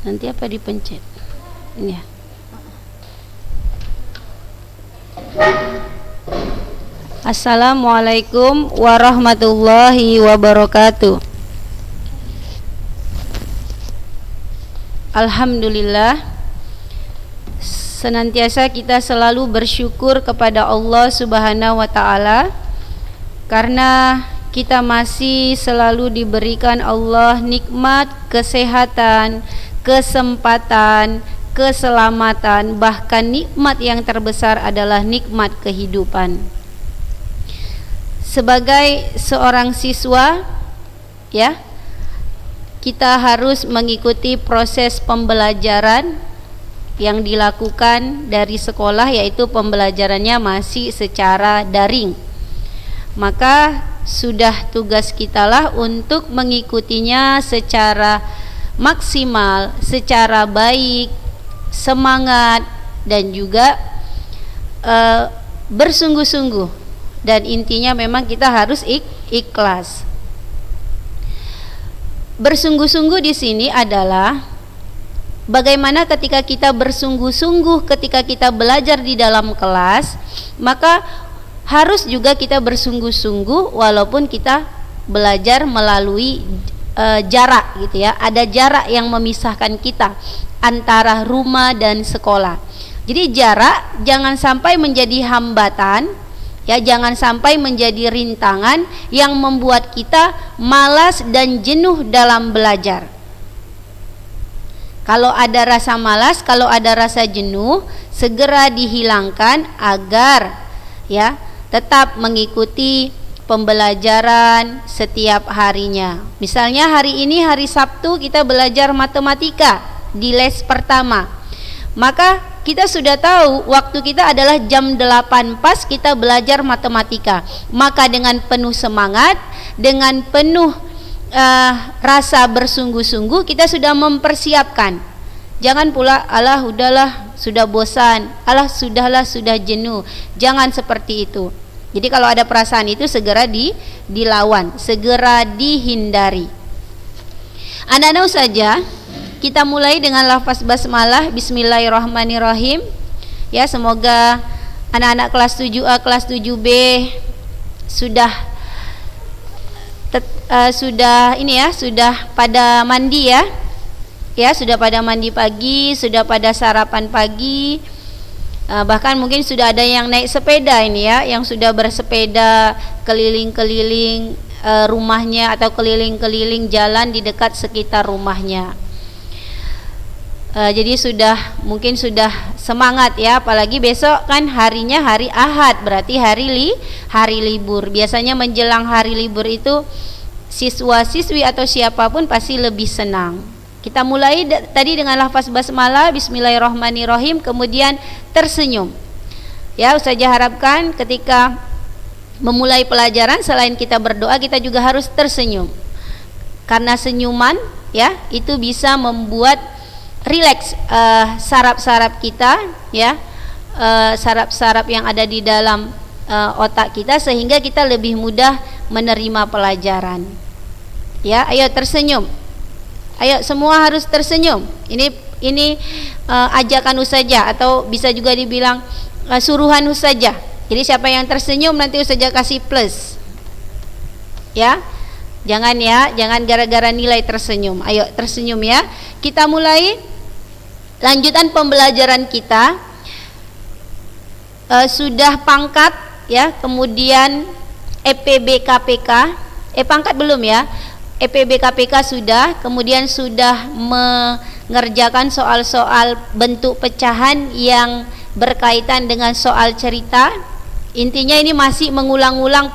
Nanti apa dipencet? Ini ya. Assalamualaikum warahmatullahi wabarakatuh. Alhamdulillah, senantiasa kita selalu bersyukur kepada Allah Subhanahu wa taala karena kita masih selalu diberikan Allah nikmat kesehatan, kesempatan, keselamatan, bahkan nikmat yang terbesar adalah nikmat kehidupan. Sebagai seorang siswa, ya, kita harus mengikuti proses pembelajaran yang dilakukan dari sekolah, yaitu pembelajarannya masih secara daring. Maka sudah tugas kitalah untuk mengikutinya secara maksimal, secara baik, semangat, dan juga bersungguh-sungguh. Dan intinya memang kita harus ikhlas. Bersungguh-sungguh di sini adalah bagaimana ketika kita bersungguh-sungguh ketika kita belajar di dalam kelas, maka harus juga kita bersungguh-sungguh walaupun kita belajar melalui jarak gitu ya. Ada jarak yang memisahkan kita antara rumah dan sekolah. Jadi jarak jangan sampai menjadi hambatan, ya, jangan sampai menjadi rintangan yang membuat kita malas dan jenuh dalam belajar. Kalau ada rasa malas, kalau ada rasa jenuh, segera dihilangkan agar, ya, tetap mengikuti pembelajaran setiap harinya. Misalnya hari ini hari Sabtu kita belajar matematika di les pertama. Maka kita sudah tahu waktu kita adalah jam 8 pas kita belajar matematika. Maka dengan penuh semangat, dengan penuh rasa bersungguh-sungguh kita sudah mempersiapkan. Jangan pula alah udahlah sudah bosan, alah sudahlah sudah jenuh. Jangan seperti itu. Jadi kalau ada perasaan itu segera dilawan, segera dihindari. Anak-anak saja kita mulai dengan lafaz basmalah, bismillahirrahmanirrahim. Ya, semoga anak-anak kelas 7A, kelas 7B sudah ini ya, sudah pada mandi ya. Ya, sudah pada mandi pagi, sudah pada sarapan pagi. Bahkan mungkin sudah ada yang naik sepeda ini ya, yang sudah bersepeda keliling-keliling rumahnya atau keliling-keliling jalan di dekat sekitar rumahnya. Jadi mungkin sudah semangat ya, apalagi besok kan harinya hari Ahad, berarti hari libur. Biasanya menjelang hari libur itu siswa-siswi atau siapapun pasti lebih senang. Kita mulai tadi dengan lafaz basmalah, bismillahirrahmanirrahim, kemudian tersenyum. Ya, Ustazah harapkan ketika memulai pelajaran selain kita berdoa, kita juga harus tersenyum. Karena senyuman ya, itu bisa membuat rileks saraf-saraf kita ya, saraf-saraf yang ada di dalam otak kita, sehingga kita lebih mudah menerima pelajaran. Ya, ayo tersenyum. Ayo semua harus tersenyum. Ini ajakan Ustazah, atau bisa juga dibilang suruhan Ustazah. Jadi siapa yang tersenyum nanti Ustazah kasih plus. Ya. Jangan gara-gara nilai tersenyum. Ayo tersenyum ya. Kita mulai lanjutan pembelajaran kita. Sudah pangkat ya, kemudian EPBKPK. Pangkat belum ya? EPBKPK sudah, kemudian sudah mengerjakan soal-soal bentuk pecahan yang berkaitan dengan soal cerita. Intinya ini masih mengulang-ulang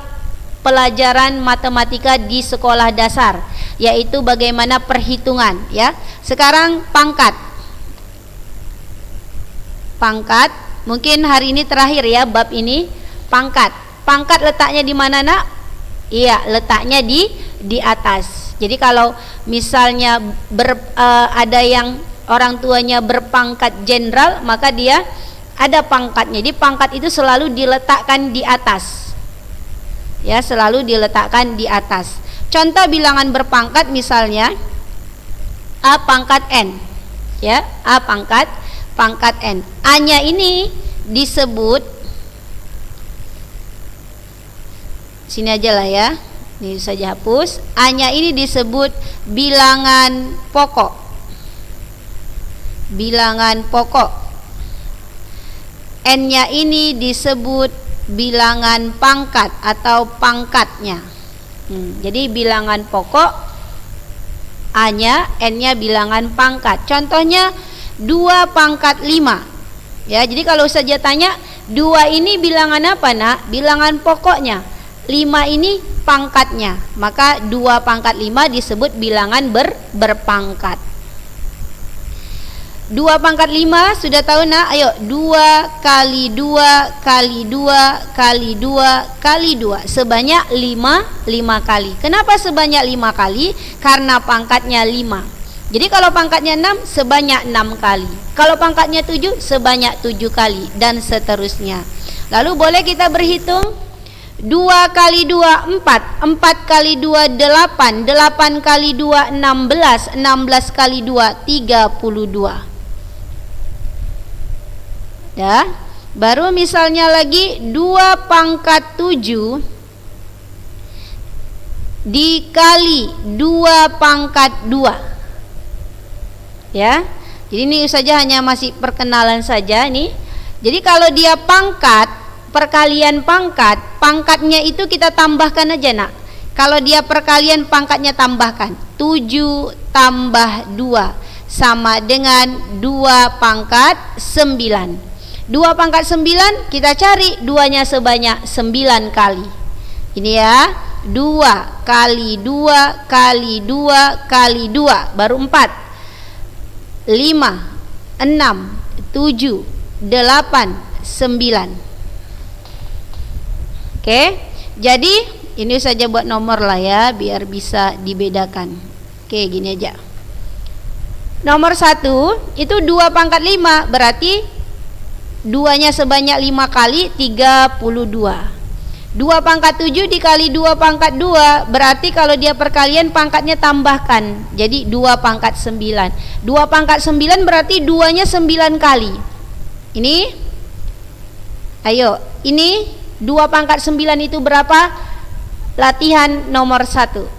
pelajaran matematika di sekolah dasar, yaitu bagaimana perhitungan ya. Sekarang pangkat mungkin hari ini terakhir ya bab ini. Pangkat letaknya di mana nak? Iya, letaknya di atas. Jadi kalau misalnya ada yang orang tuanya berpangkat jenderal, maka dia ada pangkatnya. Jadi pangkat itu selalu diletakkan di atas. Ya, selalu diletakkan di atas. Contoh bilangan berpangkat misalnya A pangkat N, ya, A pangkat N. A-nya ini disebut, sini aja lah ya, ini saja hapus. A-nya ini disebut bilangan pokok. Bilangan pokok. N-nya ini disebut bilangan pangkat atau pangkatnya. Jadi bilangan pokok, A-nya, N-nya bilangan pangkat. Contohnya 2 pangkat 5. Ya, jadi kalau saja tanya 2 ini bilangan apa, Nak? Bilangan pokoknya. 5 ini pangkatnya. Maka 2 pangkat 5 disebut bilangan berpangkat. 2 pangkat 5 sudah tahu, Nak? Ayo, 2 kali 2 kali 2 kali 2 kali 2 sebanyak 5 kali. Kenapa sebanyak 5 kali? Karena pangkatnya 5. Jadi kalau pangkatnya 6 sebanyak 6 kali. Kalau pangkatnya 7 sebanyak 7 kali dan seterusnya. Lalu boleh kita berhitung 2 kali 2 4, 4 kali 2 8, 8 kali 2 16, 16 kali 2 32. Ya, baru misalnya lagi 2 pangkat 7 dikali 2 pangkat 2. Ya, jadi ini saja hanya masih perkenalan saja nih. Jadi kalau dia pangkat, perkalian pangkat, pangkatnya itu kita tambahkan aja, Nak. Kalau dia perkalian pangkatnya tambahkan 7 tambah 2 sama dengan 2 pangkat 9. 2 pangkat 9 kita cari 2-nya sebanyak 9 kali. Ini ya, 2 kali 2 kali 2 kali 2 baru 4. 5 6 7 8 9. Oke, jadi ini saja buat nomor lah ya, biar bisa dibedakan. Oke, gini aja. Nomor 1 itu 2 pangkat 5, berarti 2-nya sebanyak 5 kali 32. 2 pangkat 7 dikali 2 pangkat 2, berarti kalau dia perkalian pangkatnya tambahkan, jadi 2 pangkat 9. 2 pangkat 9 berarti 2-nya 9 kali. Ini, ayo, ini 2 pangkat 9 itu berapa? Latihan nomor 1.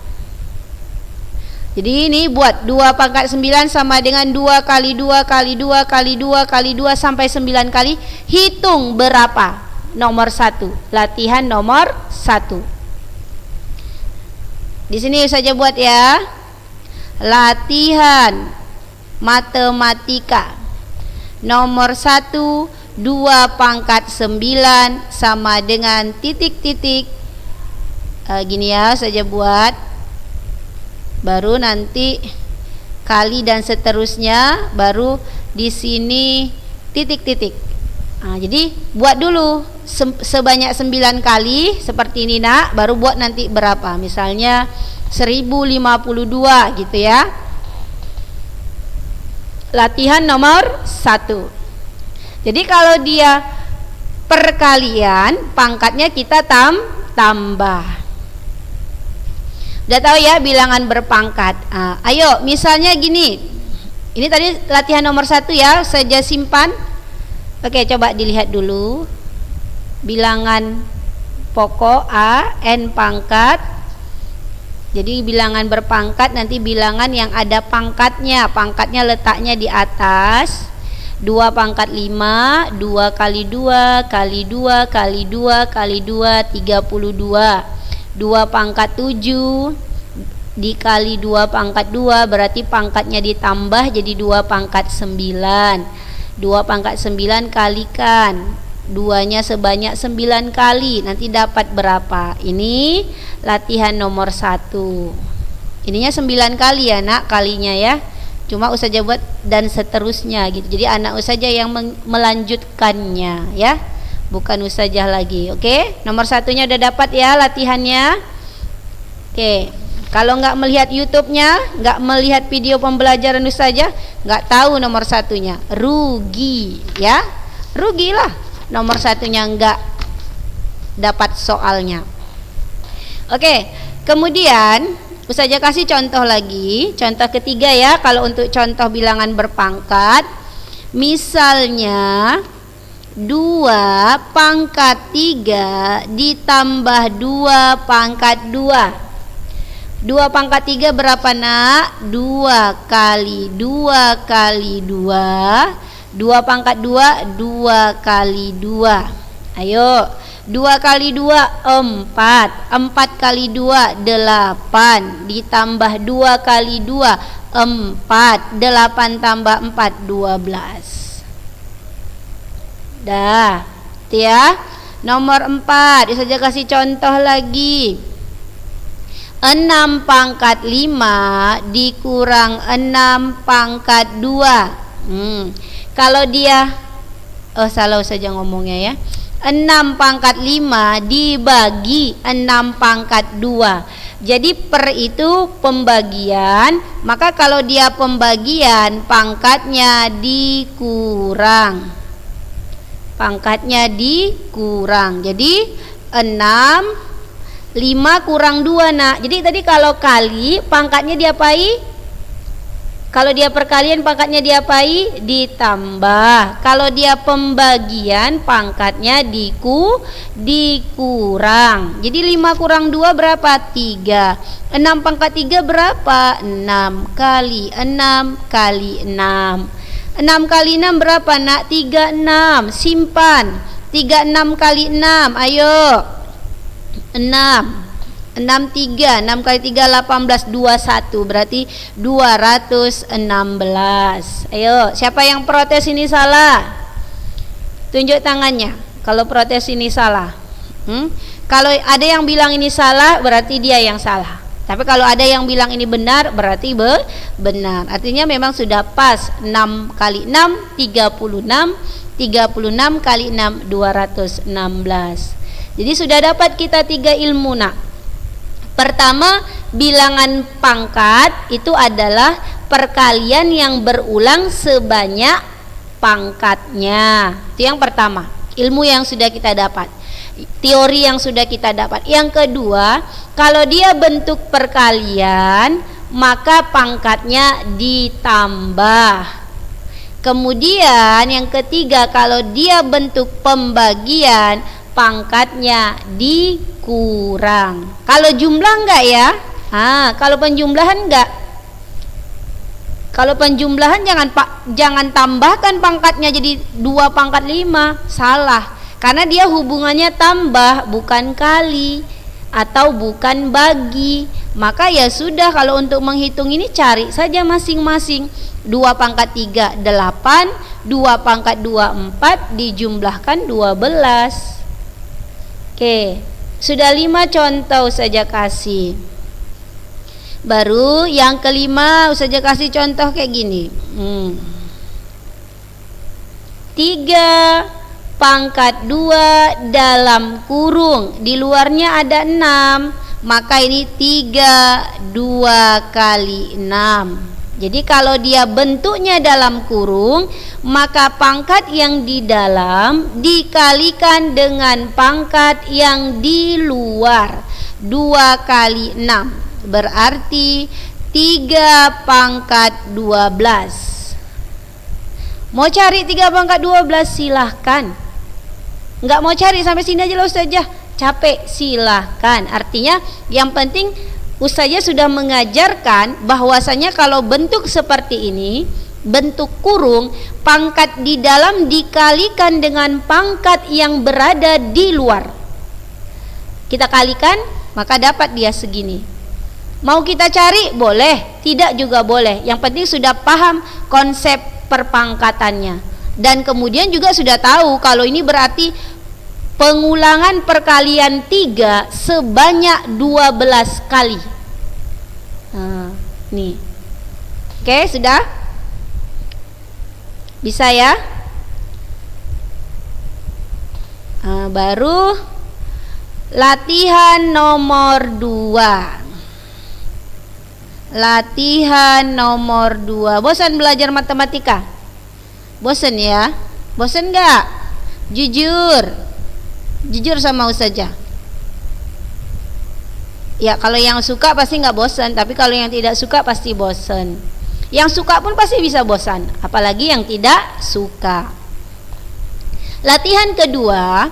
Jadi ini buat 2 pangkat 9 sama dengan 2 kali 2 kali 2 kali 2 kali 2 sampai 9 kali. Hitung berapa? Nomor 1. Latihan nomor 1. Di sini saja buat ya. Latihan matematika nomor 1, 2 pangkat 9 sama dengan titik-titik. Gini ya saja buat. Baru nanti kali dan seterusnya, baru di sini titik-titik. Jadi buat dulu sebanyak 9 kali seperti ini, Nak, baru buat nanti berapa, misalnya 1052 gitu ya. Latihan nomor 1. Jadi kalau dia perkalian, pangkatnya kita tambah. Udah tahu ya bilangan berpangkat. Ayo misalnya gini. Ini tadi latihan nomor 1 ya, saja simpan. Oke, coba dilihat dulu. Bilangan pokok A, N pangkat. Jadi bilangan berpangkat nanti bilangan yang ada pangkatnya. Pangkatnya letaknya di atas. 2 pangkat 5, 2 kali 2 kali 2 kali 2 kali 2 32. 2 pangkat 7 dikali 2 pangkat 2 berarti pangkatnya ditambah jadi 2 pangkat 9. 2 pangkat 9 kalikan 2-nya sebanyak 9 kali, nanti dapat berapa? Ini latihan nomor 1. Ininya 9 kali ya, Nak, kalinya ya. Cuma Ustazah buat dan seterusnya gitu. Jadi anak Ustazah yang melanjutkannya ya. Bukan Ustazah lagi. Oke, nomor 1-nya udah dapat ya latihannya. Oke, kalau nggak melihat YouTube-nya, nggak melihat video pembelajaran Ustazah, nggak tahu nomor 1-nya, rugi ya. Rugilah nomor 1-nya nggak dapat soalnya. Oke, kemudian Ustazah kasih contoh lagi. Contoh ketiga ya, kalau untuk contoh bilangan berpangkat. Misalnya 2 pangkat 3 ditambah 2 pangkat 2. 2 pangkat 3 berapa nak? 2 kali 2 kali 2. 2 pangkat 2, 2 kali 2. Ayo, 2 kali 2, 4. 4 kali 2, 8. Ditambah 2 kali 2, 4. 8 tambah 4, 12. Dah, itu ya. Nomor 4, saya kasih contoh lagi. 6 pangkat 5 dikurang 6 pangkat 2. Kalau dia salah saja ngomongnya ya. 6 pangkat 5 dibagi 6 pangkat 2. Jadi per itu pembagian, maka kalau dia pembagian pangkatnya dikurang. Pangkatnya dikurang. Jadi 6 5 kurang 2 nak. Jadi tadi kalau kali pangkatnya diapai? Kalau dia perkalian pangkatnya diapai? Ditambah. Kalau dia pembagian pangkatnya dikurang. Jadi 5 kurang 2 berapa? 3. 6 pangkat 3 berapa? 6 kali 6 kali 6. 6 kali 6 berapa nak? 36. Simpan. 36 kali 6. Ayo. 6 3, 6 kali 3 18, 21, berarti 216. Ayo, siapa yang protes ini salah? Tunjuk tangannya kalau protes ini salah. Kalau ada yang bilang ini salah, berarti dia yang salah. Tapi kalau ada yang bilang ini benar, berarti benar. Artinya memang sudah pas. 6 kali 6 36, 36 kali 6 216. Jadi sudah dapat kita 3 ilmu nak. Pertama, bilangan pangkat itu adalah perkalian yang berulang sebanyak pangkatnya. Itu yang pertama, ilmu yang sudah kita dapat, teori yang sudah kita dapat. Yang kedua, kalau dia bentuk perkalian, maka pangkatnya ditambah. Kemudian yang ketiga, kalau dia bentuk pembagian, pangkatnya dikurang. Kalau jumlah enggak ya? Kalau penjumlahan enggak. Kalau penjumlahan jangan tambahkan pangkatnya jadi 2 pangkat 5. Salah. Karena dia hubungannya tambah bukan kali atau bukan bagi. Maka ya sudah, kalau untuk menghitung ini cari saja masing-masing. 2 pangkat 3 8, 2 pangkat 2 4, dijumlahkan 12. Oke, sudah 5 contoh saja kasih. Baru yang kelima saja kasih contoh kayak gini. 3 pangkat 2 dalam kurung, di luarnya ada 6, maka ini 3 2 kali 6. Jadi kalau dia bentuknya dalam kurung, maka pangkat yang di dalam dikalikan dengan pangkat yang di luar. 2 kali 6 berarti 3 pangkat 12. Mau cari 3 pangkat 12 silahkan. Enggak mau cari sampai sini aja loh Ustazah, capek, silahkan. Artinya yang penting Ustazah sudah mengajarkan bahwasanya kalau bentuk seperti ini, bentuk kurung, pangkat di dalam dikalikan dengan pangkat yang berada di luar. Kita kalikan, maka dapat dia segini. Mau kita cari? Boleh, tidak juga boleh. Yang penting sudah paham konsep perpangkatannya. Dan kemudian juga sudah tahu kalau ini berarti pengulangan perkalian 3 sebanyak 12 kali. Nih. Oke, sudah? Bisa ya? Baru latihan nomor 2. Latihan nomor 2. Bosan belajar matematika? Bosan ya? Bosan enggak? Jujur sama Ustazah. Ya kalau yang suka pasti nggak bosan, tapi kalau yang tidak suka pasti bosan. Yang suka pun pasti bisa bosan, apalagi yang tidak suka. Latihan kedua,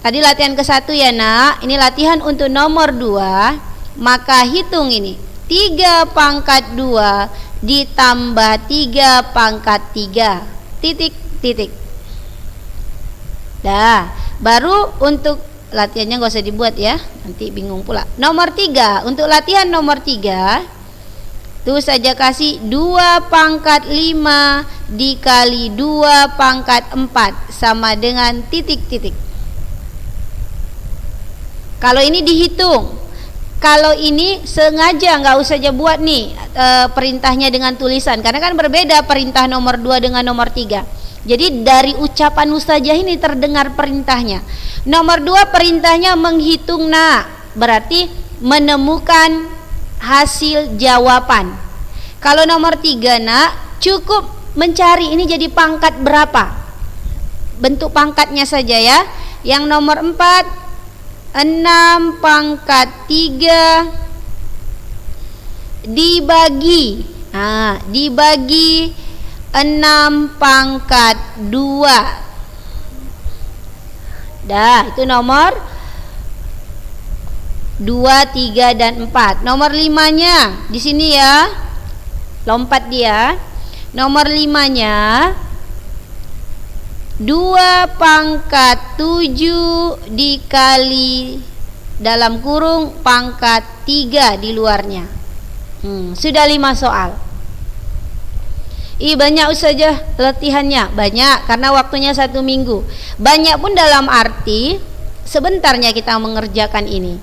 tadi latihan ke-1 ya nak, ini latihan untuk nomor 2. Maka hitung ini 3 pangkat 2 ditambah 3 pangkat 3 titik titik. Dah, baru untuk latihannya gak usah dibuat ya, nanti bingung pula. Nomor 3, untuk latihan nomor 3 tuh saja kasih 2 pangkat 5 dikali 2 pangkat 4 sama dengan titik-titik. Kalau ini dihitung, kalau ini sengaja nggak usah aja buat nih perintahnya dengan tulisan, karena kan berbeda perintah nomor 2 dengan nomor 3. Jadi dari ucapan ustazah ini terdengar perintahnya. Nomor 2 perintahnya menghitung nak, berarti menemukan hasil jawaban. Kalau nomor 3 nak, cukup mencari ini jadi pangkat berapa, bentuk pangkatnya saja ya. Yang nomor 4, 6 pangkat 3 dibagi dibagi 6 pangkat 2. Dah, itu nomor 2, 3 dan 4. Nomor 5-nya di sini ya. Lompat dia. Nomor 5-nya 2 pangkat 7 dikali dalam kurung pangkat 3 di luarnya. Sudah 5 soal. Banyak saja latihannya, banyak karena waktunya 1 minggu. Banyak pun dalam arti sebentarnya kita mengerjakan ini.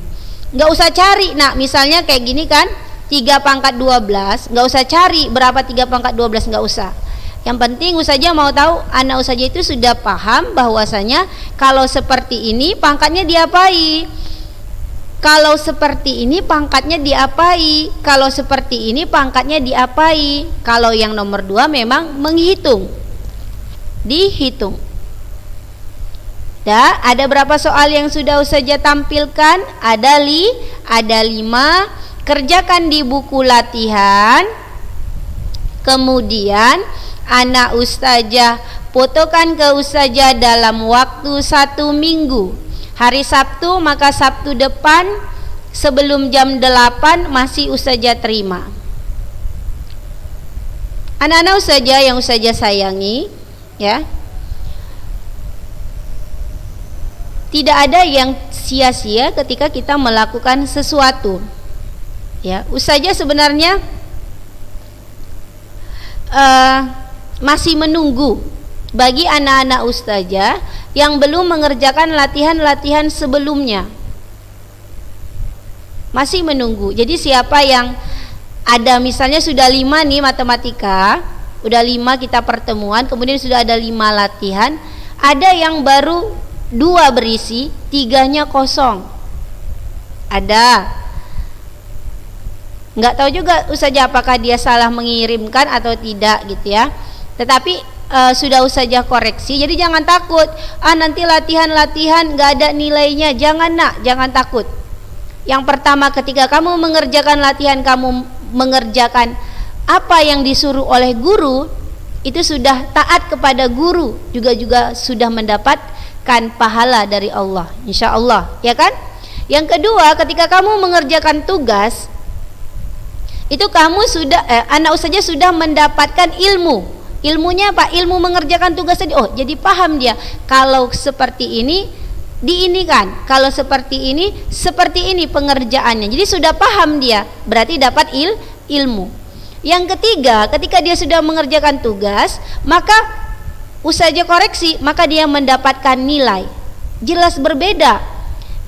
Nggak usah cari nak, misalnya kayak gini kan, 3 pangkat 12, nggak usah cari berapa 3 pangkat 12, nggak usah. Yang penting ustazah mau tahu, anak ustazah itu sudah paham bahwasanya kalau seperti ini pangkatnya diapai, kalau seperti ini pangkatnya diapai, kalau seperti ini pangkatnya diapai. Kalau yang nomor 2 memang menghitung, dihitung. Dah, ada berapa soal yang sudah ustazah tampilkan? Ada 5. Kerjakan di buku latihan. Kemudian anak ustazah fotokan ke ustazah dalam waktu 1 minggu. Hari Sabtu, maka Sabtu depan sebelum jam 8 masih ustazah terima. Anak-anak ustazah yang ustazah sayangi ya, tidak ada yang sia-sia ketika kita melakukan sesuatu ya. Ustazah sebenarnya masih menunggu bagi anak-anak ustazah yang belum mengerjakan latihan-latihan sebelumnya, masih menunggu. Jadi siapa yang ada misalnya sudah 5 nih matematika, udah 5 kita pertemuan, kemudian sudah ada 5 latihan, ada yang baru 2 berisi, 3-nya kosong, ada. Nggak tahu juga ustazah apakah dia salah mengirimkan atau tidak gitu ya. Tetapi sudah ustazah koreksi, jadi jangan takut. Nanti latihan-latihan nggak ada nilainya, jangan nak, jangan takut. Yang pertama, ketika kamu mengerjakan latihan, kamu mengerjakan apa yang disuruh oleh guru, itu sudah taat kepada guru, juga sudah mendapatkan pahala dari Allah, insya Allah, ya kan? Yang kedua, ketika kamu mengerjakan tugas, itu kamu sudah anak ustazah sudah mendapatkan ilmunya apa? Ilmu mengerjakan tugas tadi. Oh, jadi paham dia kalau seperti ini diinikan, kalau seperti ini pengerjaannya. Jadi sudah paham dia, berarti dapat ilmu. Yang ketiga, ketika dia sudah mengerjakan tugas, maka ustazah koreksi, maka dia mendapatkan nilai. Jelas berbeda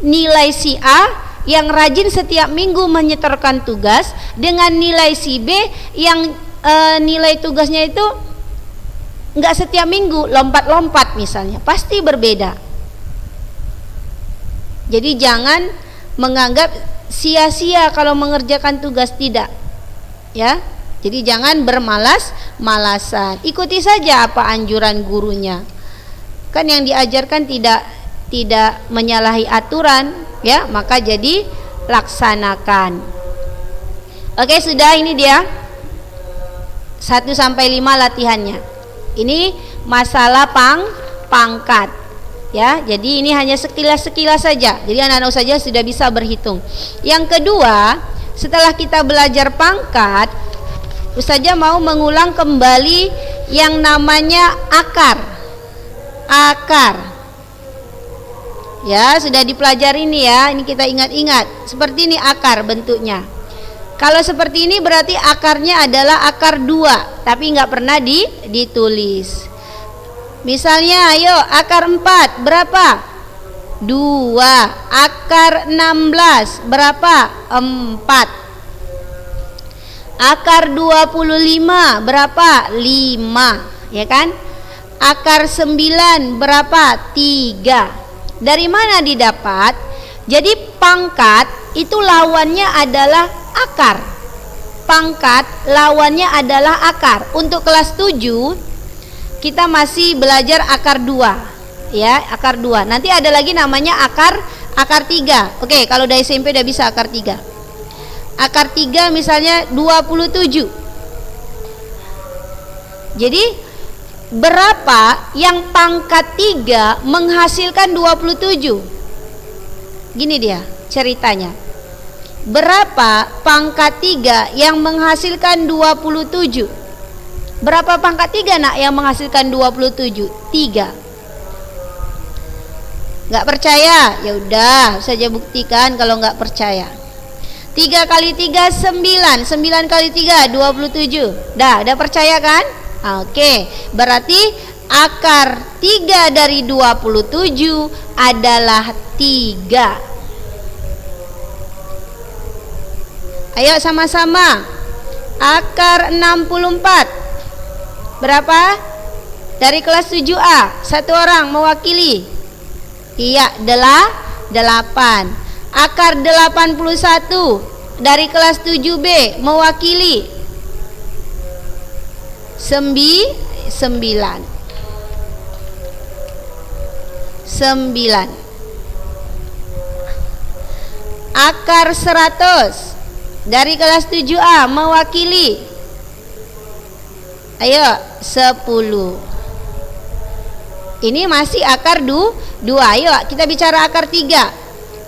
nilai si A yang rajin setiap minggu menyetorkan tugas dengan nilai si B yang nilai tugasnya itu nggak setiap minggu, lompat-lompat misalnya, pasti berbeda. Jadi jangan menganggap sia-sia kalau mengerjakan tugas, tidak ya. Jadi jangan bermalas-malasan, ikuti saja apa anjuran gurunya. Kan yang diajarkan tidak menyalahi aturan ya, maka jadi laksanakan. Oke, sudah, ini dia 1 sampai 5 latihannya. Ini masalah pangkat ya. Jadi ini hanya sekilas-sekilas saja. Jadi anak-anak saja sudah bisa berhitung. Yang kedua, setelah kita belajar pangkat, Ustazah mau mengulang kembali yang namanya akar. Ya, sudah dipelajari ini ya. Ini kita ingat-ingat. Seperti ini akar bentuknya. Kalau seperti ini berarti akarnya adalah akar 2, tapi nggak pernah ditulis. Misalnya, ayo akar 4 berapa? 2. Akar 16 berapa? 4. Akar 25 berapa? 5, ya kan? Akar 9 berapa? 3. Dari mana didapat? Jadi pangkat itu lawannya adalah akar. Pangkat lawannya adalah akar. Untuk kelas 7 kita masih belajar akar 2 ya, akar 2. Nanti ada lagi namanya akar 3. Oke, kalau dari SMP udah bisa akar 3. Akar 3 misalnya 27. Jadi berapa yang pangkat 3 menghasilkan 27? Gini dia ceritanya. Berapa pangkat 3 yang menghasilkan 27? Berapa pangkat 3 nak yang menghasilkan 27? 3. Nggak percaya? Ya udah, saja buktikan kalau nggak percaya. 3 kali 3 9. 9 kali 3 27. Udah percaya kan? Oke, berarti akar 3 dari 27 adalah 3. Ayo sama-sama. Akar 64 berapa? Dari kelas 7A, satu orang mewakili. Iya, 8. Akar 81 dari kelas 7B mewakili. 9. Akar 100 dari kelas 7A mewakili. Ayo, 10. Ini masih akar 2. Ayo kita bicara akar 3.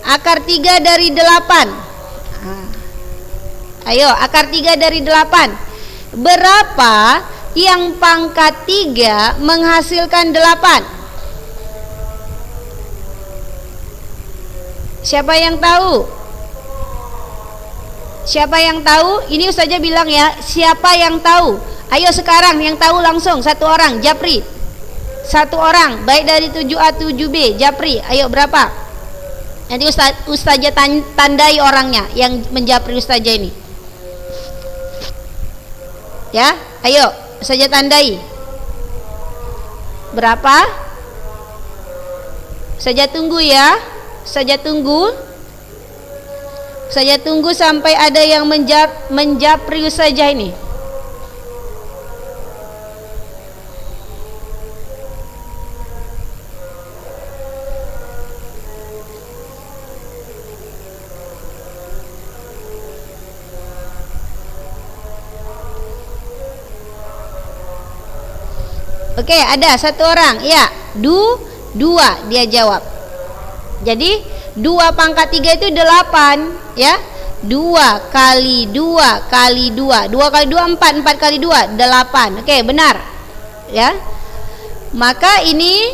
Akar 3 dari 8. Ayo, akar 3 dari 8. Berapa yang pangkat 3 menghasilkan 8? Siapa yang tahu? Siapa yang tahu? Ini Ustazah bilang ya, siapa yang tahu? Ayo sekarang yang tahu langsung, satu orang, Japri. Satu orang, baik dari 7A 7B, Japri. Ayo berapa? Nanti Ustazah tandai orangnya yang menjapri Ustazah ini. Ya, ayo Ustazah tandai. Berapa? Ustazah tunggu ya. Ustazah tunggu. Saya tunggu sampai ada yang menjapri Ustazah ini. Oke, ada satu orang. Ya, 2 dia jawab. Jadi 2 pangkat 3 itu 8 ya. 2 kali 2 kali 2. 2 kali 2 4. 4 kali 2 8. Oke, benar ya. Maka ini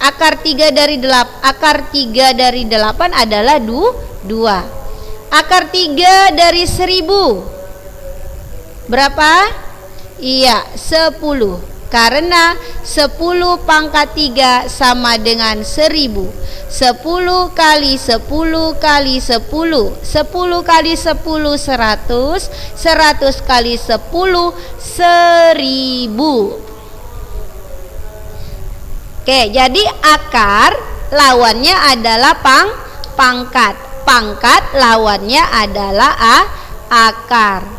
akar 3 dari 8. Akar 3 dari 8 adalah 2. Akar 3 dari 1000 berapa? Iya, 10. Karena 10 pangkat 3 sama dengan 1000. 10 kali 10 kali 10. 10 kali 10 100. 100 kali 10 1000. Oke, jadi akar lawannya adalah pangkat. Pangkat lawannya adalah akar.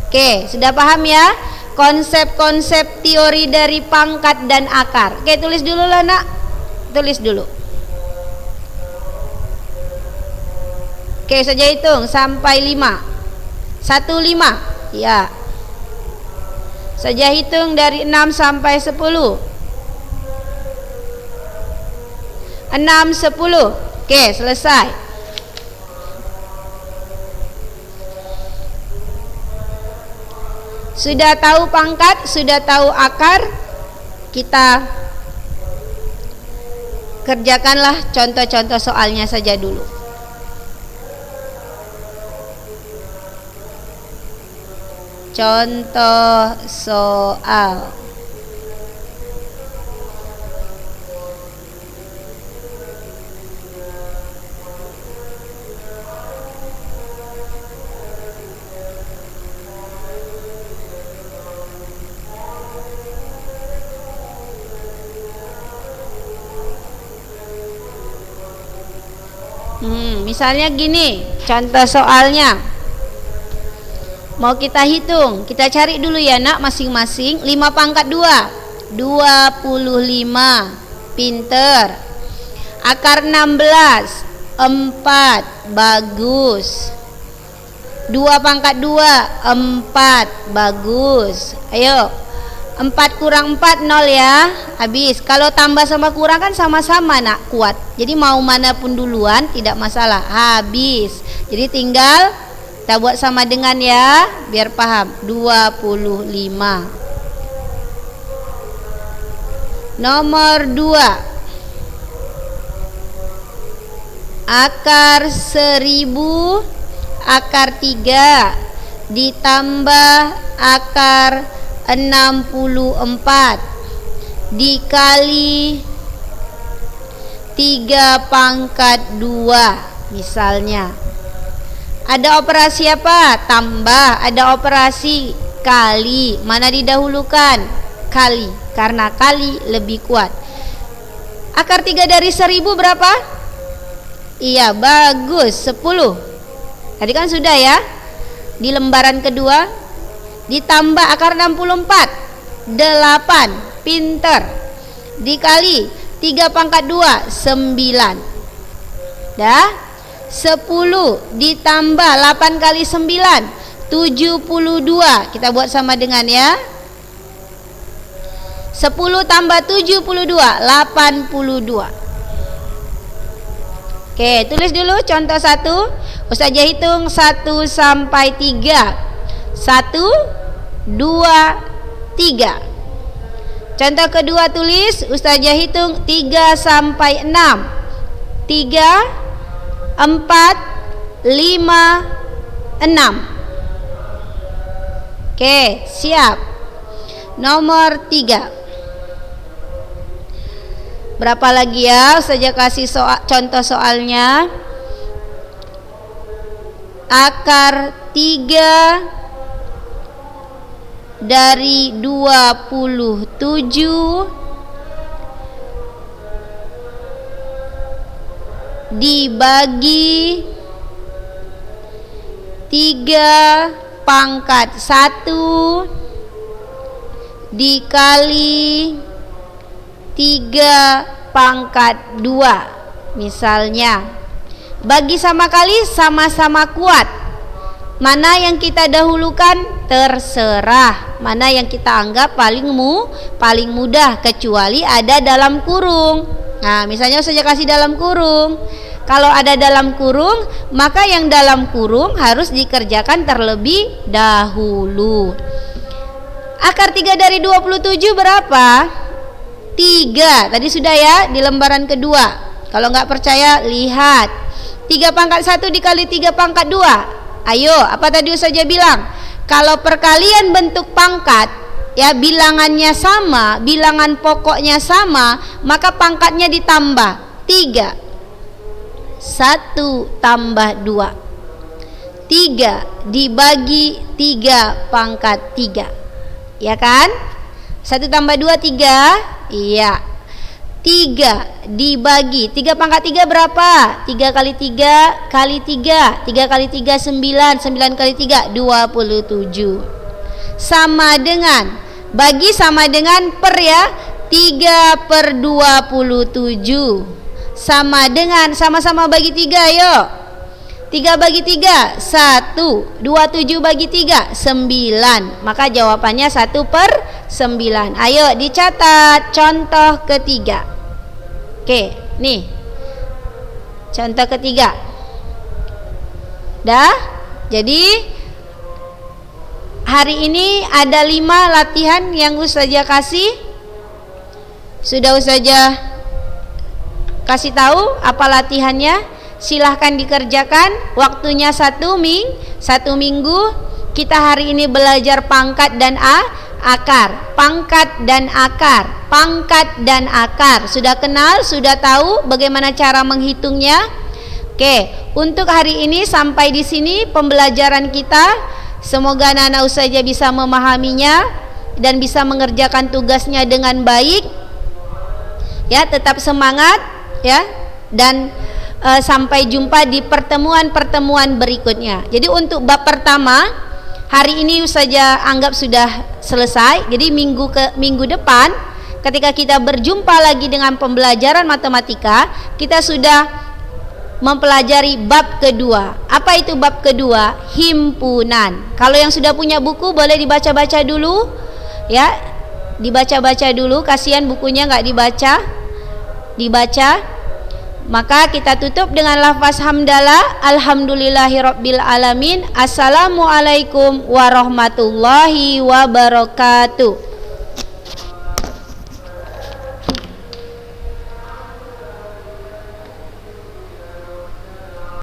Oke, sudah paham ya? Konsep-konsep teori dari pangkat dan akar. Oke, tulis dulu lah nak. Tulis dulu. Oke, saja hitung sampai 5. 15. Ya. Saja hitung dari 6 sampai 10. 6, 10. Oke, selesai. Sudah tahu pangkat, sudah tahu akar, kita kerjakanlah contoh-contoh soalnya saja dulu. Contoh soal. Misalnya gini, contoh soalnya. Mau kita hitung, kita cari dulu ya nak masing-masing. 5 pangkat 2, 25. Pinter. Akar 16, 4. Bagus. 2 pangkat 2, 4. Bagus. Ayo, 4 kurang 4, 0 ya. Habis. Kalau tambah sama kurang kan sama-sama nak, kuat. Jadi mau mana pun duluan tidak masalah. Habis. Jadi tinggal kita buat sama dengan ya, biar paham. 25. Nomor 2. Akar 1000, akar 3 ditambah akar 64 dikali 3 pangkat 2 misalnya. Ada operasi apa? Tambah. Ada operasi kali. Mana didahulukan? Kali, karena kali lebih kuat. Akar 3 dari 1000 berapa? Iya, bagus, 10. Tadi kan sudah ya. Di lembaran kedua ditambah akar 64, 8. Pinter. Dikali 3 pangkat 2, 9. Dah? 10 ditambah 8 kali 9, 72. Kita buat sama dengan ya. 10 tambah 72, 82. Oke, tulis dulu contoh 1. Ustazah hitung 1 sampai 3. 1, 2, 3. Contoh kedua tulis, Ustazah hitung 3 sampai 6. 3, 4, 5, 6. Oke, siap. Nomor 3. Berapa lagi ya? Ustazah kasih contoh soalnya. Akar 3 dari 27 dibagi 3 pangkat 1 dikali 3 pangkat 2 misalnya. Bagi sama kali sama-sama kuat. Mana yang kita dahulukan terserah. Mana yang kita anggap paling mudah, kecuali ada dalam kurung. Nah, misalnya saya kasih dalam kurung. Kalau ada dalam kurung, maka yang dalam kurung harus dikerjakan terlebih dahulu. Akar 3 dari 27 berapa? 3. Tadi sudah ya di lembaran kedua. Kalau nggak percaya, lihat. 3 pangkat 1 dikali 3 pangkat 2. Ayo, apa tadi Ustazah bilang? Kalau perkalian bentuk pangkat, ya bilangannya sama, bilangan pokoknya sama, maka pangkatnya ditambah 3. 1 tambah 2. 3 dibagi 3 pangkat 3. Ya kan? 1 tambah 2, 3. Iya. 3 dibagi 3 pangkat 3 berapa? 3 kali 3 kali 3. 3 kali 3 9. 9 kali 3 27. Sama dengan, bagi sama dengan per ya. 3 per 27 sama dengan, sama-sama bagi 3 yuk. 3 bagi 3 1, 27 bagi 3 9. Maka jawabannya 1/9. Ayo dicatat contoh ketiga. Oke, nih contoh ketiga. Dah? Jadi hari ini ada 5 latihan yang Ustazah kasih. Sudah Ustazah kasih tahu apa latihannya. Silahkan dikerjakan. Waktunya 1 minggu. Kita hari ini belajar pangkat dan akar. Pangkat dan akar. Pangkat dan akar. Sudah kenal? Sudah tahu bagaimana cara menghitungnya? Oke, untuk hari ini sampai di sini pembelajaran kita. Semoga anak-anak Ustazah bisa memahaminya dan bisa mengerjakan tugasnya dengan baik. Ya, tetap semangat ya. Dan sampai jumpa di pertemuan-pertemuan berikutnya. Jadi untuk bab pertama hari ini Ustazah anggap sudah selesai. Jadi minggu depan ketika kita berjumpa lagi dengan pembelajaran matematika, kita sudah mempelajari bab kedua. Apa itu bab kedua? Himpunan. Kalau yang sudah punya buku boleh dibaca-baca dulu ya. Dibaca-baca dulu, kasihan bukunya nggak dibaca. Maka kita tutup dengan lafaz hamdalah. Alhamdulillahirabbil alamin. Assalamualaikum warahmatullahi wabarakatuh.